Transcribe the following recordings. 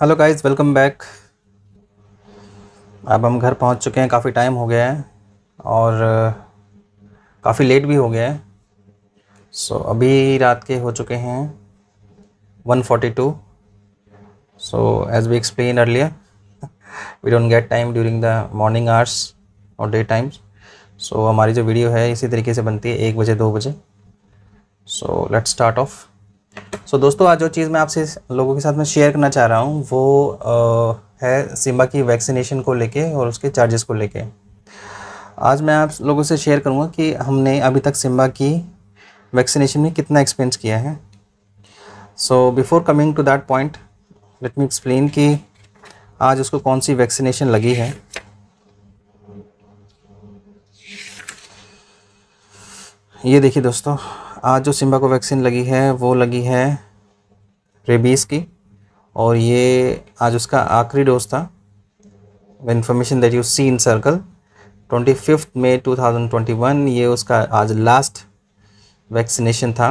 Hello guys, welcome back. अब हम घर पहुंच चुके हैं। काफ़ी टाइम हो गया है और काफ़ी लेट भी हो गया है। अभी रात के हो चुके हैं 1:42। As we explain earlier, we don't get time during the morning hours और डे टाइम्स। हमारी जो वीडियो है इसी तरीके से बनती है 1 बजे 2 बजे। Let's start of. दोस्तों, आज जो चीज़ मैं आपसे लोगों के साथ में शेयर करना चाह रहा हूँ वो है सिम्बा की वैक्सीनेशन को लेके और उसके चार्जेस को लेके। आज मैं आप लोगों से शेयर करूंगा कि हमने अभी तक सिम्बा की वैक्सीनेशन में कितना एक्सपेंस किया है। Before coming to that point, let me explain कि आज उसको कौन सी वैक्सीनेशन लगी है। ये देखिए दोस्तों, आज जो सिम्बा को वैक्सीन लगी है वो लगी है रेबीज़ की, और ये आज उसका आखिरी डोज था। The information that you see in circle 25 May 2021, ये उसका आज लास्ट वैक्सीनेशन था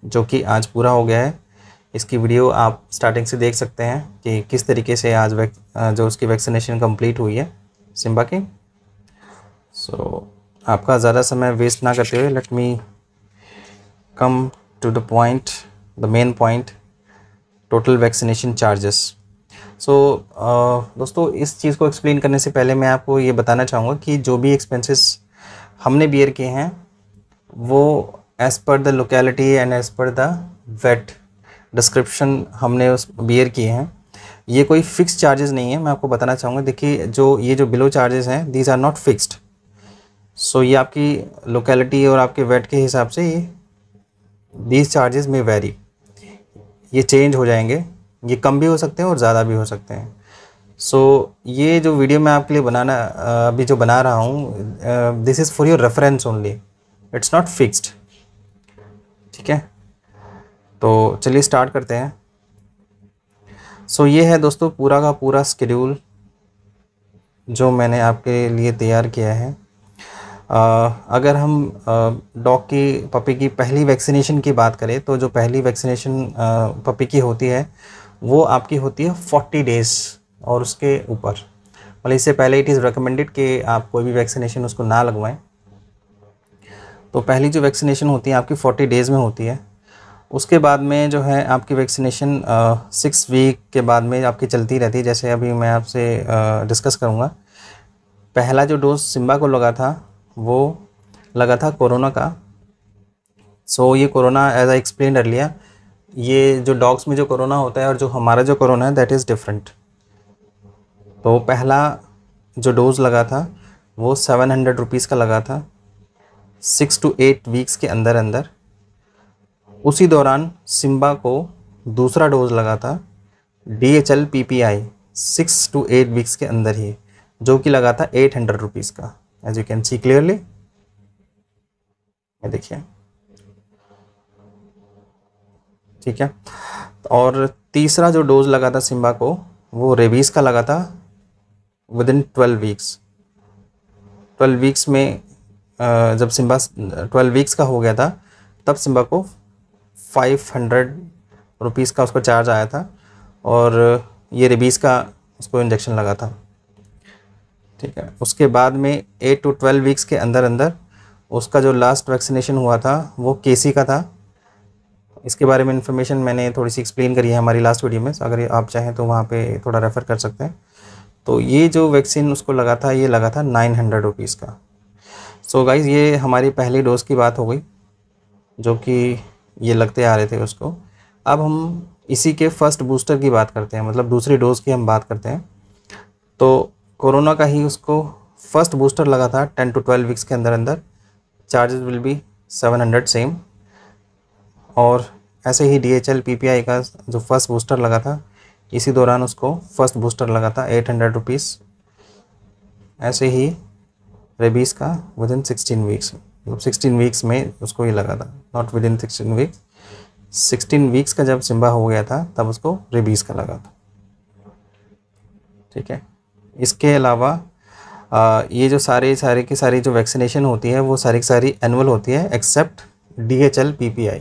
जो कि आज पूरा हो गया है। इसकी वीडियो आप स्टार्टिंग से देख सकते हैं कि किस तरीके से आज जो उसकी वैक्सीनेशन कंप्लीट हुई है सिम्बा की। आपका ज़्यादा समय वेस्ट ना करते हुए let me come to the point, the main point, total vaccination charges. दोस्तों, इस चीज़ को एक्सप्लेन करने से पहले मैं आपको ये बताना चाहूँगा कि जो भी एक्सपेंसेस हमने बियर किए हैं वो as per the locality and as per the weight description हमने उस बियर किए हैं। ये कोई फिक्स चार्जेस नहीं है, मैं आपको बताना चाहूँगा। देखिए, जो बिलो चार्जेस हैं दीज आर नॉट फिक्स्ड। ये आपकी लोकेलिटी और आपके वेट के हिसाब से ये दीज चार्जेस में वेरी, ये चेंज हो जाएंगे। ये कम भी हो सकते हैं और ज़्यादा भी हो सकते हैं। ये जो वीडियो मैं आपके लिए अभी जो बना रहा हूँ, this is for your reference only, it's not fixed. ठीक है, तो चलिए स्टार्ट करते हैं। ये है दोस्तों पूरा का पूरा स्केड्यूल जो मैंने आपके लिए तैयार किया है। अगर हम डॉग की पपी की पहली वैक्सीनेशन की बात करें तो जो पहली वैक्सीनेशन पपी की होती है वो आपकी होती है 40 डेज़ और उसके ऊपर। मतलब इससे पहले इट इज़ रिकमेंडेड कि आप कोई भी वैक्सीनेशन उसको ना लगवाएं। तो पहली जो वैक्सीनेशन होती है आपकी 40 डेज़ में होती है। उसके बाद में जो है आपकी वैक्सीनेशन 6 वीक के बाद में आपकी चलती रहती है। जैसे अभी मैं आपसे डिस्कस करूँगा। पहला जो डोज सिम्बा को लगा था वो लगा था कोरोना का। ये corona, as I explain earlier, ये जो डॉग्स में जो कोरोना होता है और जो हमारा जो कोरोना है दैट इज़ डिफरेंट। तो पहला जो डोज़ लगा था वो 700 रुपीज़ का लगा था 6 to 8 वीक्स के अंदर अंदर। उसी दौरान सिम्बा को दूसरा डोज लगा था DHL PPI 6 to 8 वीक्स के अंदर ही, जो कि लगा था 800 रुपीज़ का, as you can see clearly. ये देखिए, ठीक है। और तीसरा जो डोज लगा था सिम्बा को वो रेबीज़ का लगा था विदिन 12 वीक्स। 12 वीक्स में जब सिम्बा 12 वीक्स का हो गया था तब सिम्बा को 500 रुपीज़ का उसको चार्ज आया था और ये रेबीज़ का उसको इंजेक्शन लगा था। ठीक है, उसके बाद में 8 to 12 वीक्स के अंदर अंदर उसका जो लास्ट वैक्सीनेशन हुआ था वो केसी का था। इसके बारे में इन्फॉर्मेशन मैंने थोड़ी सी एक्सप्लेन करी है हमारी लास्ट वीडियो में, अगर आप चाहें तो वहाँ पे थोड़ा रेफ़र कर सकते हैं। तो ये जो वैक्सीन उसको लगा था ये लगा था 900 रुपीज़ का। गाइज़, ये हमारी पहली डोज़ की बात हो गई जो कि ये लगते आ रहे थे उसको। अब हम इसी के फर्स्ट बूस्टर की बात करते हैं, मतलब दूसरी डोज़ की हम बात करते हैं। तो कोरोना का ही उसको फर्स्ट बूस्टर लगा था 10 to 12 वीक्स के अंदर अंदर। Charges will be 700 same. और ऐसे ही DHL PPI का जो फर्स्ट बूस्टर लगा था इसी दौरान उसको फर्स्ट बूस्टर लगा था 800 रुपीज़। ऐसे ही रेबीज़ का विदिन 16 वीक्स, मतलब 16 वीक्स में उसको ही लगा था, नॉट विदिन 16 वीक्स। 16 वीक्स का जब सिम्बा हो गया था तब उसको रेबीज़ का लगा था। ठीक है, इसके अलावा ये जो सारी की सारी जो वैक्सीनेशन होती है वो सारी की सारी एनुअल होती है एक्सेप्ट DHL PPI।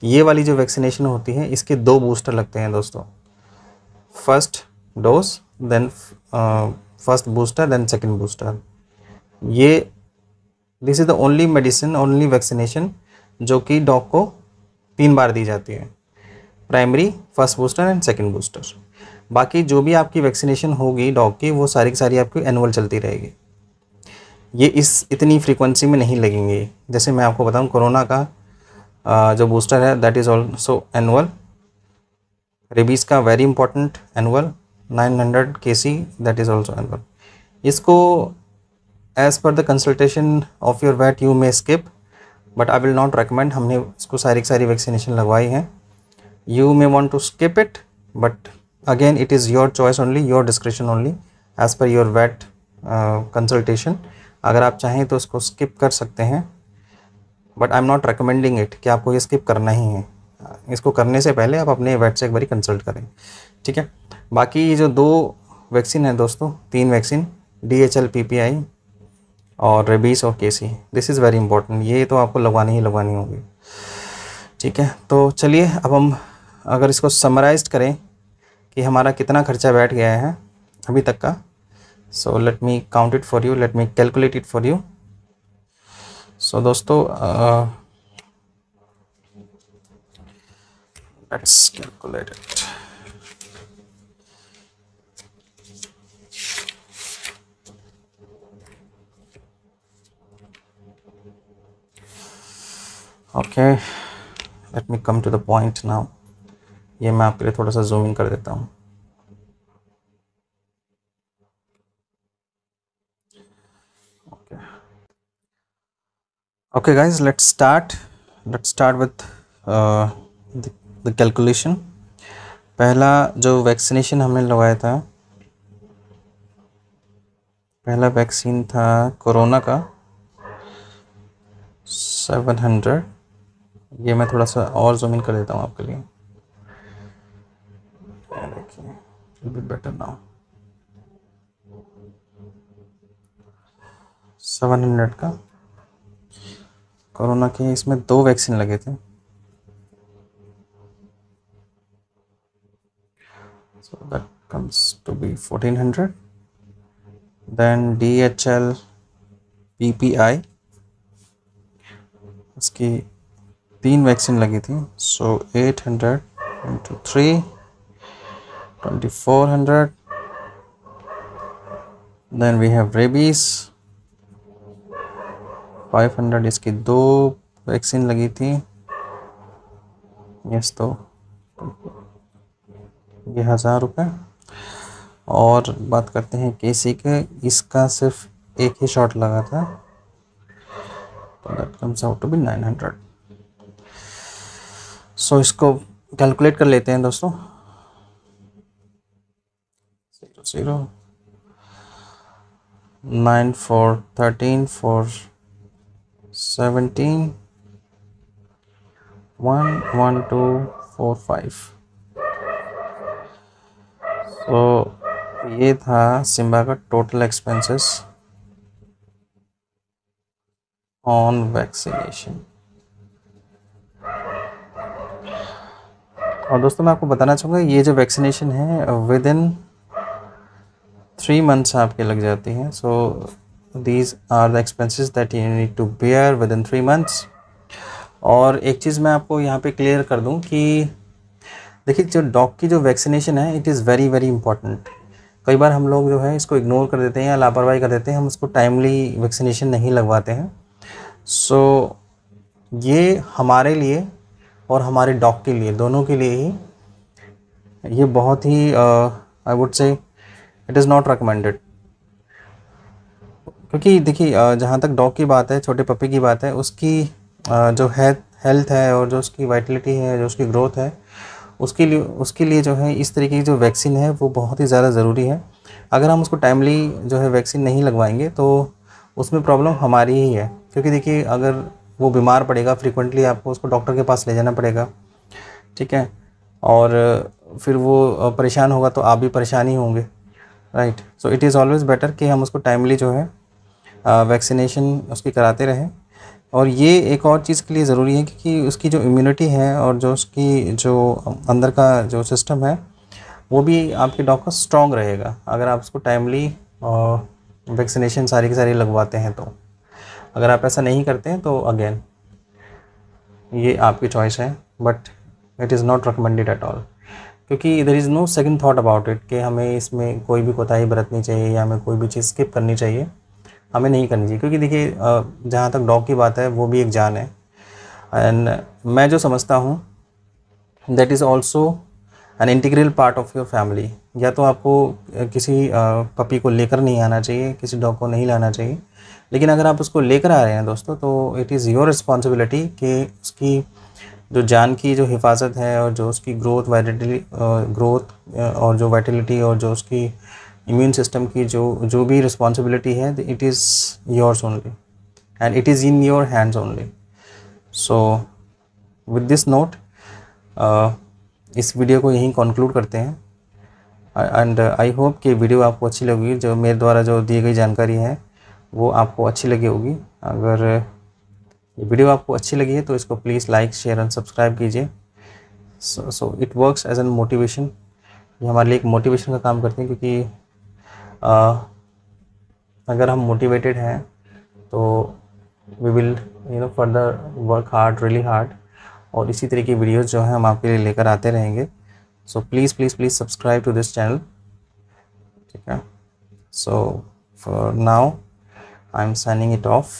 ये वाली जो वैक्सीनेशन होती है इसके 2 बूस्टर लगते हैं दोस्तों। First dose, then first booster, then second booster. ये this is the only medicine, only vaccination जो कि डॉग को 3 बार दी जाती है, primary, first booster and second booster. बाकी जो भी आपकी वैक्सीनेशन होगी डॉग की, वो सारी की सारी आपकी एनुअल चलती रहेगी। ये इस इतनी फ्रीक्वेंसी में नहीं लगेंगे। जैसे मैं आपको बताऊं, कोरोना का जो बूस्टर है that is also annual, rabies का very important annual 900 kc that is also annual. इसको as per the consultation of your vet you may skip, but I will not recommend. हमने इसको सारी की सारी वैक्सीनेशन लगवाई हैं। You may want to skip it, but again it is your choice only, your description only, as per your vet consultation. अगर आप चाहें तो इसको स्किप कर सकते हैं, but I am not recommending it कि आपको ये स्किप करना ही है। इसको करने से पहले आप अपने वेट से एक बारी कंसल्ट करें, ठीक है। बाकी ये जो 2 वैक्सीन है दोस्तों, 3 वैक्सीन, DHL, PPI और रेबीज़ और KC, this is very important. ये तो आपको लगवानी ही लगवानी होगी, ठीक है। तो चलिए अब हम अगर इसको समराइज़ करें कि हमारा कितना खर्चा बैठ गया है अभी तक का, so let me count it for you, let me calculate it for you. So दोस्तों let's calculate it. Okay, let me come to the point now. ये मैं आपके लिए थोड़ा सा जूम इन कर देता हूँ। Okay guys, let's start with the calculation. पहला जो वैक्सीनेशन हमने लगवाया था, पहला वैक्सीन था कोरोना का 700। ये मैं थोड़ा सा और जूम इन कर देता हूँ आपके लिए, देखिए बी बेटर नाउ। 700 का कोरोना के, इसमें 2 वैक्सीन लगे थे, so that comes to be 1400. then DHL PPI, इसकी 3 वैक्सीन लगी थी, so 800 into 3 2400. then we have rabies 500, इसकी 2 वैक्सीन लगी थी, यस। तो ये 1000 रुपये। और बात करते हैं KC के, इसका सिर्फ एक ही शॉट लगा था, तो that comes out to be 900। So इसको कैलकुलेट कर लेते हैं दोस्तों। 0 9 4 13 4 17 1 1 2 4 5। तो ये था सिम्बा का टोटल एक्सपेंसेस ऑन वैक्सीनेशन। और दोस्तों मैं आपको बताना चाहूँगा, ये जो वैक्सीनेशन है विद इन 3 months आपके लग जाती हैं। So these are the expenses that you need to bear within 3 months। और एक चीज़ मैं आपको यहाँ पे क्लियर कर दूँ कि देखिए, जो डॉग की जो वैक्सीनेशन है it is very very important. कई बार हम लोग जो है इसको इग्नोर कर देते हैं या लापरवाही कर देते हैं, हम उसको टाइमली वैक्सीनेशन नहीं लगवाते हैं। सो ये हमारे लिए और हमारे डॉग के लिए, दोनों के लिए ही ये बहुत ही I would say it is not recommended. क्योंकि देखिए जहाँ तक डॉग की बात है, छोटे पपी की बात है, उसकी जो हेल्थ है और जो उसकी वाइटलिटी है, जो उसकी ग्रोथ है, उसके लिए जो है इस तरीके की जो वैक्सीन है वो बहुत ही ज़्यादा ज़रूरी है। अगर हम उसको टाइमली जो है वैक्सीन नहीं लगवाएंगे तो उसमें प्रॉब्लम हमारी ही है। क्योंकि देखिए, अगर वो बीमार पड़ेगा फ्रीक्वेंटली, आपको उसको डॉक्टर के पास ले जाना पड़ेगा, ठीक है, और फिर वो परेशान होगा तो आप भी परेशान ही होंगे, right. So it is always better कि हम उसको टाइमली जो है वैक्सीनेशन उसकी कराते रहें। और ये एक और चीज़ के लिए ज़रूरी है क्योंकि उसकी जो इम्यूनिटी है और जो उसकी जो अंदर का जो सिस्टम है वो भी आपके डॉग का स्ट्रॉन्ग रहेगा अगर आप उसको टाइमली वैक्सीनेशन सारी की सारी लगवाते हैं। तो अगर आप ऐसा नहीं करते हैं तो अगेन ये आपकी चॉइस है, but it is not recommended at all, क्योंकि there is no second thought about it कि हमें इसमें कोई भी कोताही बरतनी चाहिए या हमें कोई भी चीज़ स्किप करनी चाहिए, हमें नहीं करनी चाहिए। क्योंकि देखिए जहाँ तक डॉग की बात है वो भी एक जान है। एंड मैं जो समझता हूँ that is also an integral part of your family. या तो आपको किसी पपी को लेकर नहीं आना चाहिए, किसी डॉग को नहीं लाना चाहिए, लेकिन अगर आप उसको लेकर आ रहे हैं दोस्तों तो इट इज़ योर रिस्पॉन्सिबिलिटी कि उसकी जो जान की जो हिफाजत है और जो उसकी ग्रोथ और जो वाइटलिटी और जो उसकी इम्यून सिस्टम की जो भी रिस्पॉन्सिबिलिटी है, it is yours only and it is in your hands only. So with this note इस वीडियो को यहीं कंक्लूड करते हैं। एंड आई होप कि वीडियो आपको अच्छी लगी, जो मेरे द्वारा जो दी गई जानकारी है वो आपको अच्छी लगी होगी। अगर ये वीडियो आपको अच्छी लगी है तो इसको please like, share and subscribe कीजिए। So it works as an motivation, ये हमारे लिए एक मोटिवेशन का काम करते हैं, क्योंकि अगर हम मोटिवेटेड हैं तो we will further work hard, really hard, और इसी तरह की वीडियोस जो हैं हम आपके लिए लेकर आते रहेंगे। So please please please subscribe to this channel, ठीक है। So for now I am signing it off,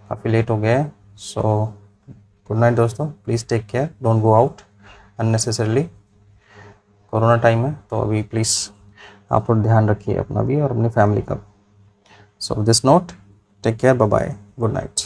काफ़ी लेट हो गया है। सो गुड नाइट दोस्तों, please take care, don't go out unnecessarily. Corona time है तो अभी प्लीज़ आप लोग ध्यान रखिए अपना भी और अपनी फैमिली का भी। So this note, take care, bye bye, good night.